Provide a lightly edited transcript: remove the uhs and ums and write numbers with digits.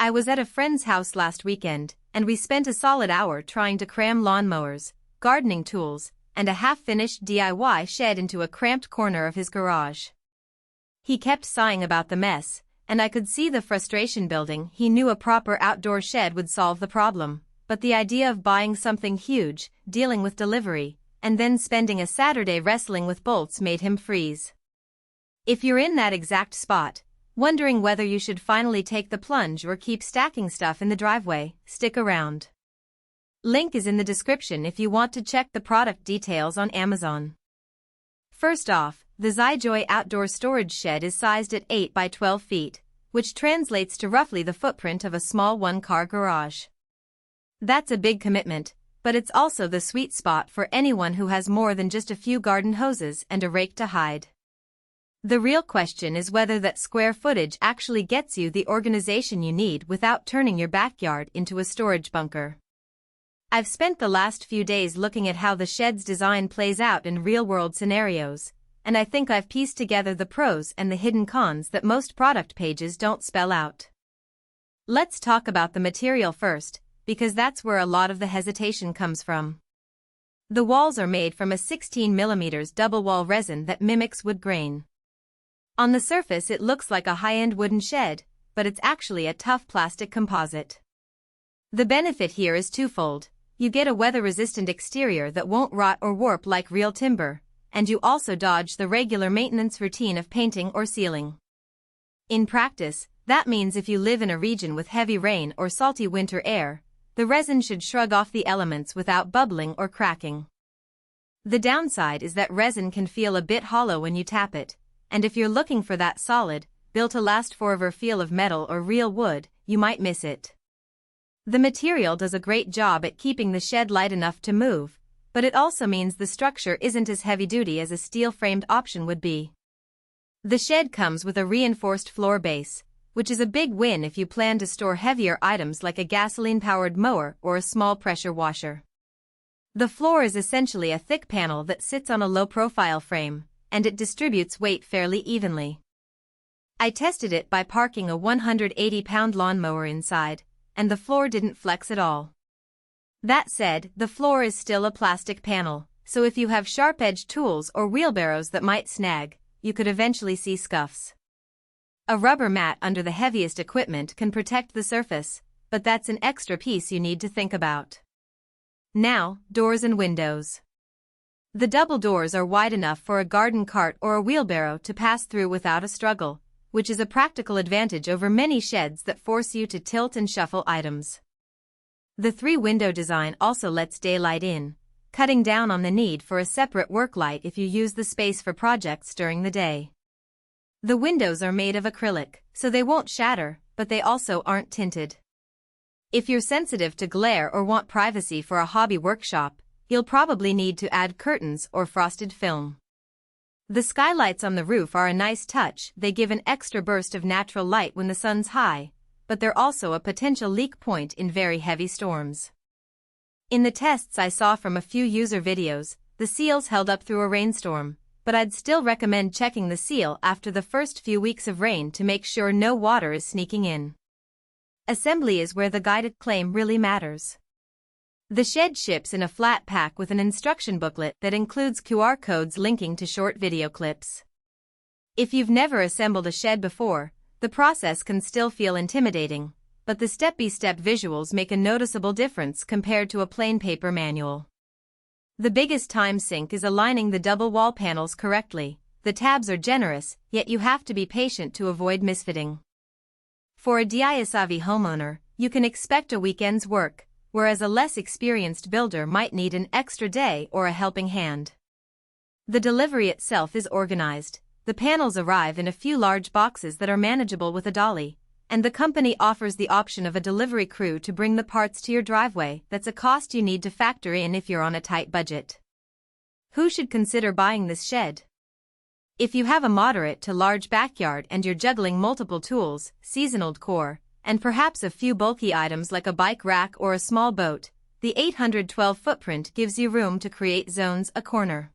I was at a friend's house last weekend, and we spent a solid hour trying to cram lawnmowers, gardening tools, and a half-finished DIY shed into a cramped corner of his garage. He kept sighing about the mess, and I could see the frustration building. He knew a proper outdoor shed would solve the problem, but the idea of buying something huge, dealing with delivery, and then spending a Saturday wrestling with bolts made him freeze. If you're in that exact spot, wondering whether you should finally take the plunge or keep stacking stuff in the driveway, stick around. Link is in the description if you want to check the product details on Amazon. First off, the ZYJOYY outdoor storage shed is sized at 8 by 12 feet, which translates to roughly the footprint of a small one-car garage. That's a big commitment, but it's also the sweet spot for anyone who has more than just a few garden hoses and a rake to hide. The real question is whether that square footage actually gets you the organization you need without turning your backyard into a storage bunker. I've spent the last few days looking at how the shed's design plays out in real-world scenarios, and I think I've pieced together the pros and the hidden cons that most product pages don't spell out. Let's talk about the material first, because that's where a lot of the hesitation comes from. The walls are made from a 16mm double-wall resin that mimics wood grain. On the surface it looks like a high-end wooden shed, but it's actually a tough plastic composite. The benefit here is twofold. You get a weather-resistant exterior that won't rot or warp like real timber, and you also dodge the regular maintenance routine of painting or sealing. In practice, that means if you live in a region with heavy rain or salty winter air, the resin should shrug off the elements without bubbling or cracking. The downside is that resin can feel a bit hollow when you tap it, and if you're looking for that solid, built-to-last forever feel of metal or real wood, you might miss it. The material does a great job at keeping the shed light enough to move, but it also means the structure isn't as heavy-duty as a steel-framed option would be. The shed comes with a reinforced floor base, which is a big win if you plan to store heavier items like a gasoline-powered mower or a small pressure washer. The floor is essentially a thick panel that sits on a low-profile frame, and it distributes weight fairly evenly. I tested it by parking a 180-pound lawnmower inside, and the floor didn't flex at all. That said, the floor is still a plastic panel, so if you have sharp-edged tools or wheelbarrows that might snag, you could eventually see scuffs. A rubber mat under the heaviest equipment can protect the surface, but that's an extra piece you need to think about. Now, doors and windows. The double doors are wide enough for a garden cart or a wheelbarrow to pass through without a struggle, which is a practical advantage over many sheds that force you to tilt and shuffle items. The three-window design also lets daylight in, cutting down on the need for a separate work light if you use the space for projects during the day. The windows are made of acrylic, so they won't shatter, but they also aren't tinted. If you're sensitive to glare or want privacy for a hobby workshop, you'll probably need to add curtains or frosted film. The skylights on the roof are a nice touch. They give an extra burst of natural light when the sun's high, but they're also a potential leak point in very heavy storms. In the tests I saw from a few user videos, the seals held up through a rainstorm, but I'd still recommend checking the seal after the first few weeks of rain to make sure no water is sneaking in. Assembly is where the guided claim really matters. The shed ships in a flat pack with an instruction booklet that includes QR codes linking to short video clips. If you've never assembled a shed before, the process can still feel intimidating, but the step-by-step visuals make a noticeable difference compared to a plain paper manual. The biggest time sink is aligning the double wall panels correctly. The tabs are generous, yet you have to be patient to avoid misfitting. For a DIY homeowner, you can expect a weekend's work, whereas a less experienced builder might need an extra day or a helping hand. The delivery itself is organized. The panels arrive in a few large boxes that are manageable with a dolly, and the company offers the option of a delivery crew to bring the parts to your driveway. That's a cost you need to factor in if you're on a tight budget. Who should consider buying this shed? If you have a moderate to large backyard and you're juggling multiple tools, seasonal decor, and perhaps a few bulky items like a bike rack or a small boat, the 812 footprint gives you room to create zones a corner.